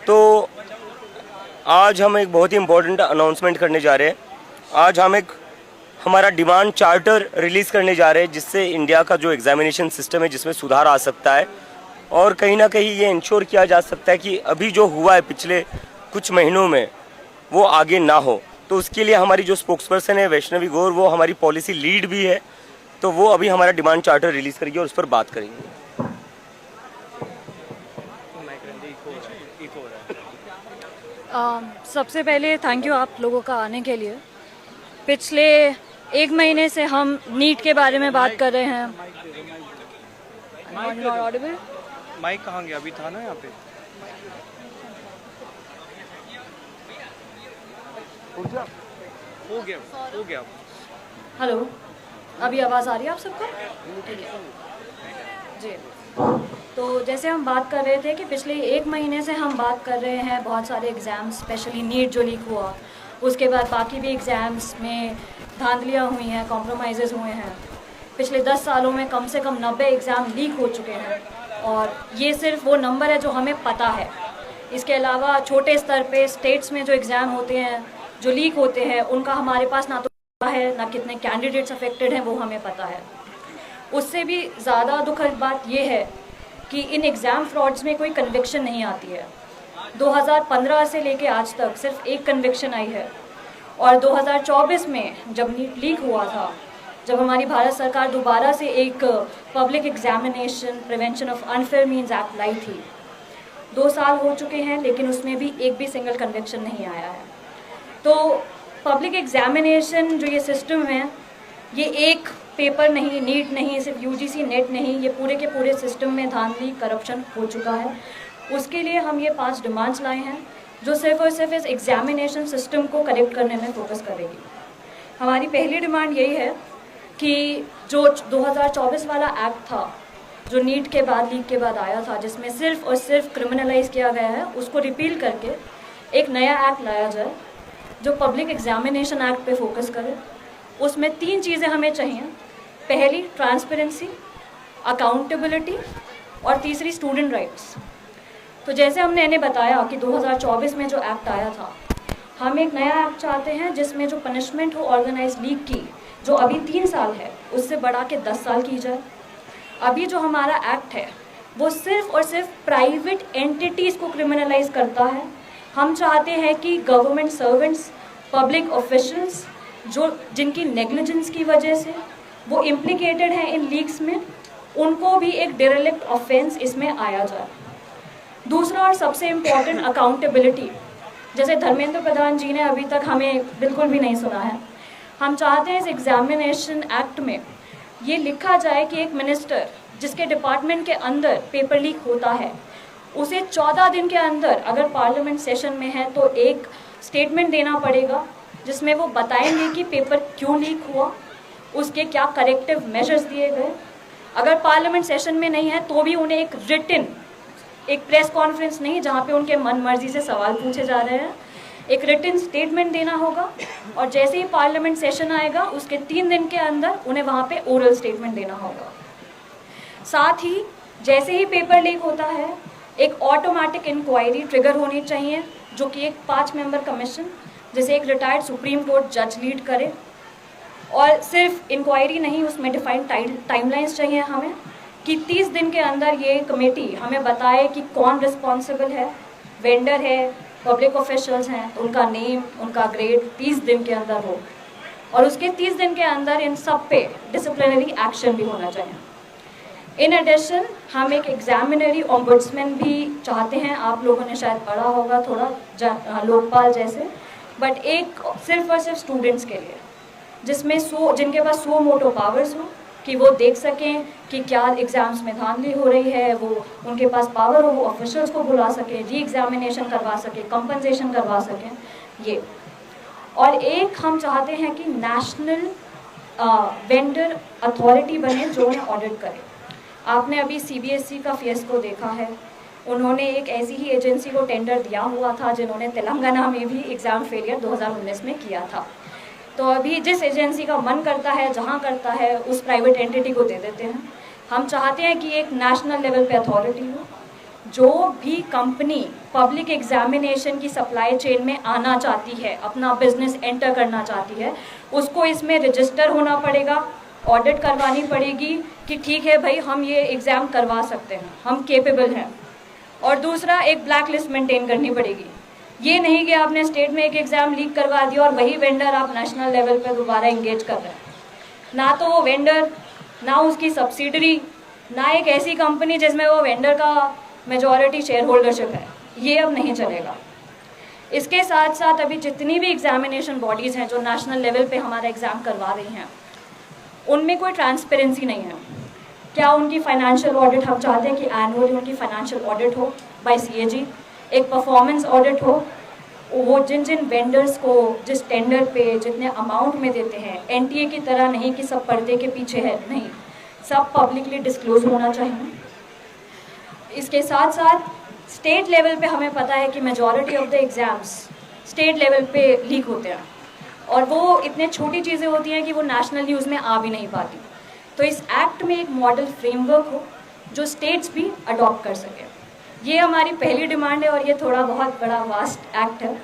तो आज हम एक बहुत ही इम्पोर्टेंट अनाउंसमेंट करने जा रहे हैं। आज हम एक हमारा डिमांड चार्टर रिलीज़ करने जा रहे हैं, जिससे इंडिया का जो एग्जामिनेशन सिस्टम है जिसमें सुधार आ सकता है और कहीं ना कहीं ये इंश्योर किया जा सकता है कि अभी जो हुआ है पिछले कुछ महीनों में वो आगे ना हो। तो उसके लिए हमारी जो स्पोक्सपर्सन है वैष्णवी गौर, वो हमारी पॉलिसी लीड भी है, तो वो अभी हमारा डिमांड चार्टर रिलीज़ करेगी और उस पर बात करेंगे। सबसे पहले थैंक यू आप लोगों का आने के लिए। पिछले एक महीने से हम नीट के बारे में बात कर रहे हैं। माइक कहाँ गया? अभी था ना यहाँ पे। हो गया। हेलो, अभी आवाज़ आ रही है आप सबको? जी, तो जैसे हम बात कर रहे थे कि पिछले एक महीने से हम बात कर रहे हैं बहुत सारे एग्ज़ाम्स, स्पेशली नीट जो लीक हुआ, उसके बाद बाकी भी एग्ज़ाम्स में धांधलियाँ हुई हैं, कॉम्प्रोमाइज़ हुए हैं। पिछले 10 सालों में कम से कम 90 एग्ज़ाम लीक हो चुके हैं और ये सिर्फ वो नंबर है जो हमें पता है। इसके अलावा छोटे स्तर पे स्टेट्स में जो एग्ज़ाम होते हैं, जो लीक होते हैं, उनका हमारे पास ना तो पता है, ना कितने कैंडिडेट्स अफेक्टेड हैं वो हमें पता है। उससे भी ज़्यादा दुखद बात यह है कि इन एग्ज़ाम फ्रॉड्स में कोई कन्विक्शन नहीं आती है। 2015 से लेके आज तक सिर्फ एक कन्विक्शन आई है और 2024 में जब नीट लीक हुआ था, जब हमारी भारत सरकार दोबारा से एक public examination prevention of unfair means act लाई थी, 2 साल हो चुके हैं लेकिन उसमें भी एक भी सिंगल कन्विक्शन नहीं आया है। तो पब्लिक एग्जामिनेशन जो ये सिस्टम है, ये एक पेपर नहीं, नीट नहीं, सिर्फ यूजीसी नेट नहीं, ये पूरे के पूरे सिस्टम में धांधली करप्शन हो चुका है। उसके लिए हम ये 5 डिमांड्स लाए हैं जो सिर्फ और सिर्फ इस एग्जामिनेशन सिस्टम को करेक्ट करने में फोकस करेगी। हमारी पहली डिमांड यही है कि जो 2024 वाला एक्ट था, जो नीट के बाद लीक के बाद आया था, जिसमें सिर्फ और सिर्फ क्रिमिनलाइज किया गया है, उसको रिपील करके एक नया एक्ट लाया जाए जो पब्लिक एग्जामिनेशन एक्ट पे फोकस करे। उसमें 3 चीज़ें हमें चाहिए। पहली ट्रांसपेरेंसी, अकाउंटेबिलिटी और तीसरी स्टूडेंट राइट्स। तो जैसे हमने इन्हें बताया कि 2024 में जो एक्ट आया था, हम एक नया एक्ट चाहते हैं जिसमें जो पनिशमेंट हो ऑर्गेनाइज लीक की, जो अभी 3 साल है, उससे बढ़ा के 10 साल की जाए। अभी जो हमारा एक्ट है वो सिर्फ और सिर्फ प्राइवेट एंटिटीज़ को क्रिमिनलाइज करता है। हम चाहते हैं कि गवर्नमेंट सर्वेंट्स, पब्लिक ऑफिशियल्स जिनकी नेग्लिजेंस की वजह से वो इम्प्लिकेटेड हैं इन लीक्स में, उनको भी एक डेरेलिक्ट ऑफेंस इसमें आया जाए। दूसरा और सबसे इम्पॉर्टेंट, अकाउंटेबिलिटी। जैसे धर्मेंद्र प्रधान जी ने अभी तक हमें बिल्कुल भी नहीं सुना है। हम चाहते हैं इस एग्जामिनेशन एक्ट में ये लिखा जाए कि एक मिनिस्टर जिसके डिपार्टमेंट के अंदर पेपर लीक होता है, उसे 14 दिन के अंदर, अगर पार्लियामेंट सेशन में है तो एक स्टेटमेंट देना पड़ेगा जिसमें वो बताएंगे कि पेपर क्यों लीक हुआ, उसके क्या करेक्टिव मेजर्स दिए गए। अगर पार्लियामेंट सेशन में नहीं है तो भी उन्हें एक रिटन, एक प्रेस कॉन्फ्रेंस नहीं जहाँ पे उनके मन मर्जी से सवाल पूछे जा रहे हैं, एक रिटन स्टेटमेंट देना होगा और जैसे ही पार्लियामेंट सेशन आएगा उसके 3 दिन के अंदर उन्हें वहाँ पे ओरल स्टेटमेंट देना होगा। साथ ही जैसे ही पेपर लीक होता है, एक ऑटोमेटिक इंक्वायरी ट्रिगर होनी चाहिए जो कि एक 5 मेंबर कमीशन, जैसे एक रिटायर्ड सुप्रीम कोर्ट जज लीड करे। और सिर्फ इंक्वायरी नहीं, उसमें डिफाइंड टाइमलाइंस चाहिए हमें कि 30 दिन के अंदर ये कमेटी हमें बताए कि कौन रिस्पॉन्सिबल है, वेंडर है, पब्लिक ऑफिशियल्स हैं, तो उनका नेम, उनका ग्रेड 30 दिन के अंदर हो और उसके 30 दिन के अंदर इन सब पे डिसिप्लिनरी एक्शन भी होना चाहिए। इन एडिशन हम एक एग्जामिनरी ऑम्बुड्समैन भी चाहते हैं। आप लोगों ने शायद पढ़ा होगा थोड़ा लोकपाल जैसे, बट एक सिर्फ और सिर्फ स्टूडेंट्स के लिए, जिसमें जिनके पास सो मोटो पावर्स हो कि वो देख सकें कि क्या एग्ज़ाम्स में धांधली हो रही है, वो उनके पास पावर हो, वो ऑफिशियल्स को बुला सकें, री एग्जामिनेशन करवा सकें, कंपनसेशन करवा सकें ये। और एक हम चाहते हैं कि नेशनल वेंडर अथॉरिटी बने जो उन्हें ऑडिट करे। आपने अभी CBSE का फियस्को देखा है, उन्होंने एक ऐसी ही एजेंसी को टेंडर दिया हुआ था जिन्होंने तेलंगाना में भी एग्ज़ाम फेलियर 2019 में किया था। तो अभी जिस एजेंसी का मन करता है, जहाँ करता है, उस प्राइवेट एंटिटी को दे देते हैं। हम चाहते हैं कि एक नेशनल लेवल पे अथॉरिटी हो जो भी कंपनी पब्लिक एग्जामिनेशन की सप्लाई चेन में आना चाहती है, अपना बिजनेस एंटर करना चाहती है, उसको इसमें रजिस्टर होना पड़ेगा, ऑडिट करवानी पड़ेगी कि ठीक है भाई हम ये एग्ज़ाम करवा सकते हैं, हम केपेबल हैं। और दूसरा, एक ब्लैक लिस्ट मेंटेन करनी पड़ेगी। ये नहीं कि आपने स्टेट में एक एग्ज़ाम लीक करवा दिया और वही वेंडर आप नेशनल लेवल पर दोबारा इंगेज कर रहे हैं। ना तो वो वेंडर, ना उसकी सब्सिडरी, ना एक ऐसी कंपनी जिसमें वो वेंडर का मेजॉरिटी शेयर होल्डरशिप है, ये अब नहीं चलेगा। इसके साथ साथ अभी जितनी भी एग्जामिनेशन बॉडीज़ हैं जो नेशनल लेवल पे हमारा एग्ज़ाम करवा रही हैं, उनमें कोई ट्रांसपेरेंसी नहीं है। क्या उनकी फाइनेंशियल ऑडिट, हम चाहते हैं कि एनुअली उनकी फाइनेंशियल ऑडिट हो बाय CAG, एक परफॉर्मेंस ऑडिट हो, वो जिन जिन वेंडर्स को जिस टेंडर पे जितने अमाउंट में देते हैं, NTA की तरह नहीं कि सब पर्दे के पीछे है, नहीं, सब पब्लिकली डिस्क्लोज होना चाहिए। इसके साथ साथ स्टेट लेवल पे हमें पता है कि majority of the exams state level पे लीक होते हैं और वो इतने छोटी चीज़ें होती हैं कि वो नेशनल न्यूज़ में आ भी नहीं पाती। तो इस एक्ट में एक मॉडल फ्रेमवर्क हो जो स्टेट्स भी अडॉप्ट कर सके, ये हमारी पहली डिमांड है और ये थोड़ा बहुत बड़ा वास्ट एक्ट है।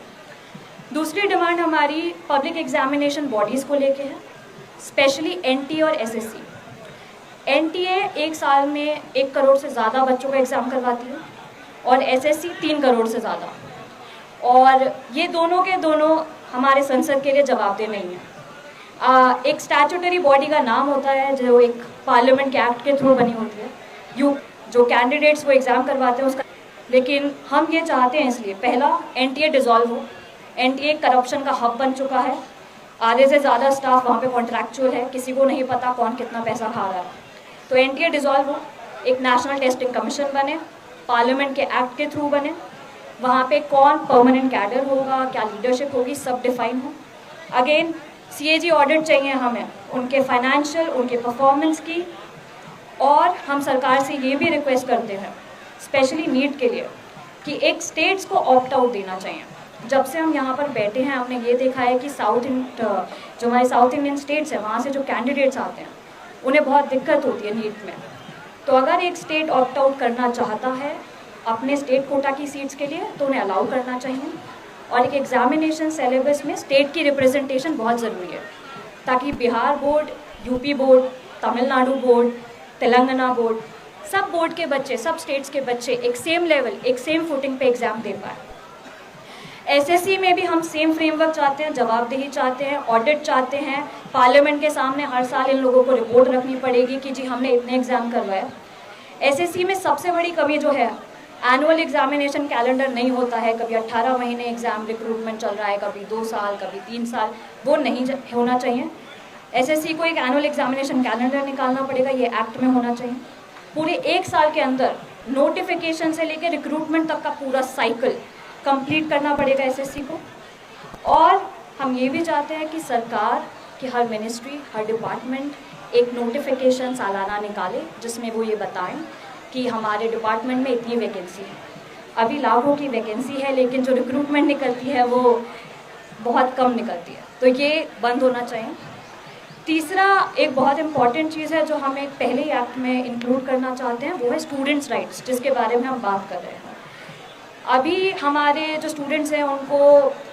दूसरी डिमांड हमारी पब्लिक एग्जामिनेशन बॉडीज़ को लेके है, स्पेशली NTA और SSC। NTA एक साल में 1 करोड़ से ज़्यादा बच्चों का एग्ज़ाम करवाती है और SSC 3 करोड़ से ज़्यादा, और ये दोनों के दोनों हमारे संसद के लिए जवाबदेह नहीं है। एक स्टैट्यूटरी बॉडी का नाम होता है जो एक पार्लियामेंट के एक्ट के थ्रू बनी होती है, जो कैंडिडेट्स वो एग्ज़ाम करवाते हैं उसका। लेकिन हम ये चाहते हैं, इसलिए पहला NTA डिज़ोल्व हो। NTA करप्शन का हब बन चुका है, आधे से ज़्यादा स्टाफ वहाँ पे कॉन्ट्रैक्चुअल है, किसी को नहीं पता कौन कितना पैसा खा रहा है। तो NTA डिज़ोल्व हो, एक नेशनल टेस्टिंग कमीशन बने, पार्लियामेंट के एक्ट के थ्रू बने, वहाँ पे कौन परमानेंट कैडर होगा, क्या लीडरशिप होगी, सब डिफाइन हो। अगेन CAG ऑडिट चाहिए हमें, उनके फाइनेंशियल, उनके परफॉर्मेंस की। और हम सरकार से ये भी रिक्वेस्ट करते हैं, स्पेशली नीट के लिए, कि एक स्टेट्स को ऑप्ट आउट देना चाहिए। जब से हम यहाँ पर बैठे हैं हमने ये देखा है कि जो हमारे साउथ इंडियन स्टेट्स हैं, वहाँ से जो कैंडिडेट्स आते हैं उन्हें बहुत दिक्कत होती है नीट में। तो अगर एक स्टेट ऑप्ट आउट करना चाहता है अपने स्टेट कोटा की सीट्स के लिए तो उन्हें अलाउ करना चाहिए। और एक एग्जामिनेशन सिलेबस में स्टेट की रिप्रेजेंटेशन बहुत ज़रूरी है, ताकि Bihar board, UP board, Tamil Nadu board, Telangana board, सब बोर्ड के बच्चे, सब स्टेट्स के बच्चे एक सेम लेवल, एक सेम फुटिंग पे एग्ज़ाम दे पाए। SSC में भी हम सेम फ्रेमवर्क चाहते हैं, जवाबदेही चाहते हैं, ऑडिट चाहते हैं। पार्लियामेंट के सामने हर साल इन लोगों को रिपोर्ट रखनी पड़ेगी कि जी हमने इतने एग्ज़ाम करवाए। SSC में सबसे बड़ी कमी जो है, एनुअल एग्जामिनेशन कैलेंडर नहीं होता है, कभी 18 महीने एग्ज़ाम रिक्रूटमेंट चल रहा है, कभी 2 साल, कभी 3 साल, वो नहीं होना चाहिए। SSC को एक एनुअल एग्जामिनेशन कैलेंडर निकालना पड़ेगा, ये एक्ट में होना चाहिए। पूरे 1 साल के अंदर नोटिफिकेशन से लेकर रिक्रूटमेंट तक का पूरा साइकिल कंप्लीट करना पड़ेगा SSC को। और हम ये भी चाहते हैं कि सरकार की हर मिनिस्ट्री, हर डिपार्टमेंट एक नोटिफिकेशन सालाना निकाले जिसमें वो ये बताएं कि हमारे डिपार्टमेंट में इतनी वैकेंसी है। अभी लाखों की वैकेंसी है लेकिन जो रिक्रूटमेंट निकलती है वो बहुत कम निकलती है, तो ये बंद होना चाहिए। तीसरा एक बहुत इम्पॉर्टेंट चीज़ है जो हम एक पहले ही एक्ट में इंक्लूड करना चाहते हैं, वो है स्टूडेंट्स राइट्स, जिसके बारे में हम बात कर रहे हैं। अभी हमारे जो स्टूडेंट्स हैं उनको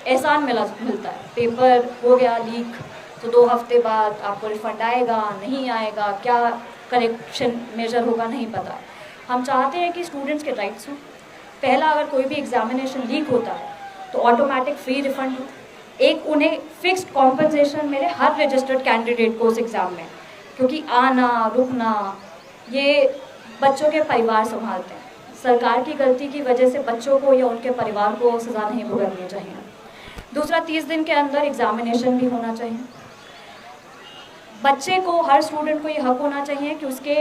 एहसान मिलता है, पेपर हो गया लीक तो 2 हफ्ते बाद आपको रिफंड आएगा, नहीं आएगा, क्या करेक्शन मेजर होगा नहीं पता। हम चाहते हैं कि स्टूडेंट्स के राइट्स हों। पहला, अगर कोई भी एग्जामिनेशन लीक होता है तो ऑटोमेटिक फ्री रिफंड हो, एक उन्हें फिक्स्ड कॉम्पनसेशन मिले हर रजिस्टर्ड कैंडिडेट को उस एग्ज़ाम में, क्योंकि आना रुकना ये बच्चों के परिवार संभालते हैं। सरकार की गलती की वजह से बच्चों को या उनके परिवार को सज़ा नहीं भुगतनी चाहिए। दूसरा, 30 दिन के अंदर एग्जामिनेशन भी होना चाहिए। बच्चे को, हर स्टूडेंट को ये हक होना चाहिए कि उसके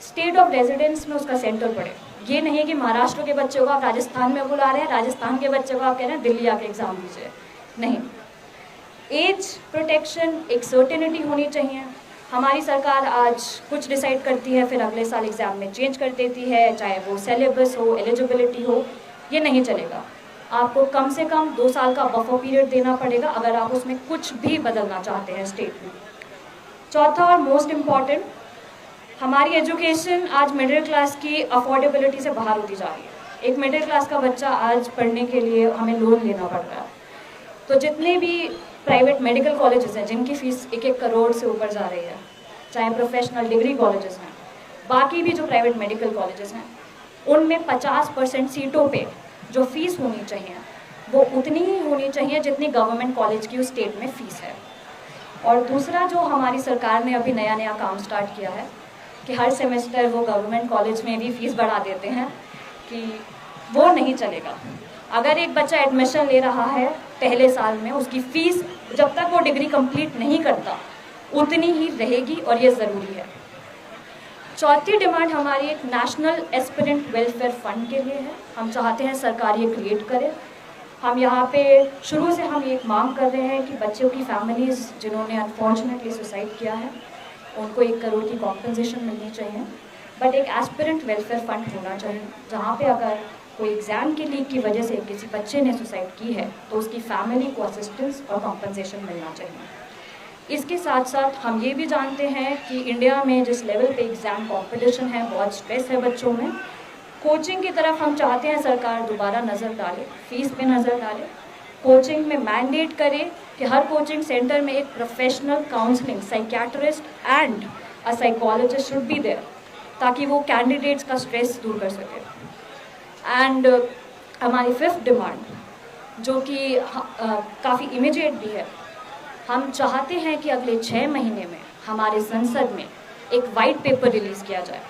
स्टेट ऑफ रेजिडेंस में उसका सेंटर पड़े। ये नहीं कि महाराष्ट्र के बच्चे को आप राजस्थान में बुला रहे हैं, राजस्थान के बच्चे को आप कह रहे हैं दिल्ली आके एग्ज़ाम दीजिए, नहीं। एज प्रोटेक्शन, एक सर्टेनिटी होनी चाहिए। हमारी सरकार आज कुछ डिसाइड करती है फिर अगले साल एग्ज़ाम में चेंज कर देती है, चाहे वो सिलेबस हो, एलिजिबिलिटी हो, ये नहीं चलेगा। आपको कम से कम 2 साल का बफर पीरियड देना पड़ेगा अगर आप उसमें कुछ भी बदलना चाहते हैं स्टेट में। चौथा और मोस्ट इम्पॉर्टेंट, हमारी एजुकेशन आज मिडिल क्लास की अफोर्डेबिलिटी से बाहर होती जा रही है। एक मिडिल क्लास का बच्चा आज पढ़ने के लिए हमें लोन लेना पड़ रहा है। तो जितने भी प्राइवेट मेडिकल कॉलेजेस हैं जिनकी फ़ीस 1-1 करोड़ से ऊपर जा रही है, चाहे प्रोफेशनल डिग्री कॉलेजेस हैं, बाकी भी जो प्राइवेट मेडिकल कॉलेजेस हैं, उनमें 50% सीटों पे जो फ़ीस होनी चाहिए वो उतनी ही होनी चाहिए जितनी गवर्नमेंट कॉलेज की उस स्टेट में फ़ीस है। और दूसरा जो हमारी सरकार ने अभी नया काम स्टार्ट किया है कि हर सेमेस्टर वो गवर्नमेंट कॉलेज में भी फ़ीस बढ़ा देते हैं, कि वो नहीं चलेगा। अगर एक बच्चा एडमिशन ले रहा है पहले साल में, उसकी फ़ीस जब तक वो डिग्री कंप्लीट नहीं करता उतनी ही रहेगी और ये ज़रूरी है। चौथी डिमांड हमारी एक नेशनल एस्पिरेंट वेलफेयर फंड के लिए है। हम चाहते हैं सरकार ये क्रिएट करे। हम यहाँ पे शुरू से हम एक मांग कर रहे हैं कि बच्चों की फैमिलीज़ जिन्होंने अनफॉर्चुनेटली सुसाइड किया है उनको 1 करोड़ की कॉम्पनसेशन मिलनी चाहिए, बट एक एस्पिरेंट वेलफेयर फंड होना चाहिए जहाँ पे अगर कोई एग्ज़ाम के लीक की वजह से किसी बच्चे ने सुसाइड की है तो उसकी फैमिली को असिस्टेंस और कॉम्पनसेशन मिलना चाहिए। इसके साथ साथ हम ये भी जानते हैं कि इंडिया में जिस लेवल पे एग्ज़ाम कंपटीशन है, बहुत स्ट्रेस है बच्चों में, कोचिंग की तरफ हम चाहते हैं सरकार दोबारा नज़र डाले, फीस पे नज़र डाले, कोचिंग में मैंडेट करे कि हर कोचिंग सेंटर में एक professional counselling psychiatrist and a psychologist should be there, ताकि वो कैंडिडेट्स का स्ट्रेस दूर कर सके। एंड हमारी 5th डिमांड जो कि काफ़ी इमीडिएट भी है, हम चाहते हैं कि अगले 6 महीने में हमारे संसद में एक वाइट पेपर रिलीज़ किया जाए।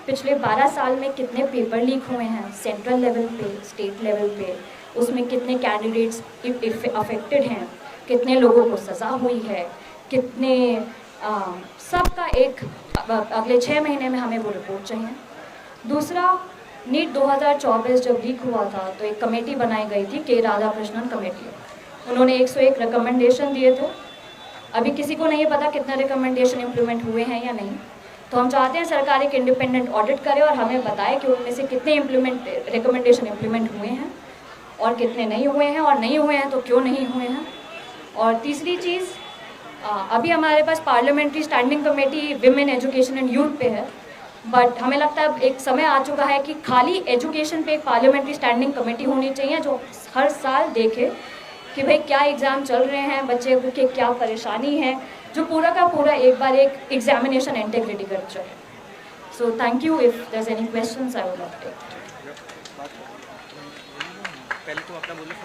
पिछले 12 साल में कितने पेपर लीक हुए हैं सेंट्रल लेवल पे, स्टेट लेवल पे, उसमें कितने कैंडिडेट्स अफेक्टेड हैं, कितने लोगों को सज़ा हुई है, कितने सबका एक अगले 6 महीने में हमें वो रिपोर्ट चाहिए। दूसरा, नीट 2024 जब लीक हुआ था तो एक कमेटी बनाई गई थी, के राधाकृष्णन कमेटी। उन्होंने 101 रिकमेंडेशन दिए थे। अभी किसी को नहीं पता कितने रिकमेंडेशन इम्प्लीमेंट हुए हैं या नहीं। तो हम चाहते हैं सरकार एक इंडिपेंडेंट ऑडिट करे और हमें बताए कि उनमें से कितने रिकमेंडेशन इम्प्लीमेंट हुए हैं और कितने नहीं हुए हैं, और नहीं हुए हैं तो क्यों नहीं हुए हैं। और तीसरी चीज़, अभी हमारे पास parliamentary standing committee women education and youth पे है, बट हमें लगता है एक समय आ चुका है कि खाली एजुकेशन पे एक पार्लियामेंट्री स्टैंडिंग कमेटी होनी चाहिए जो हर साल देखे कि भाई क्या एग्ज़ाम चल रहे हैं, बच्चे को के क्या परेशानी है, जो पूरा का पूरा एक बार एक एग्जामिनेशन इंटीग्रिटी कर चुके। So thank you. If there is any questions I would love to take. पहले तो अपना बोलो।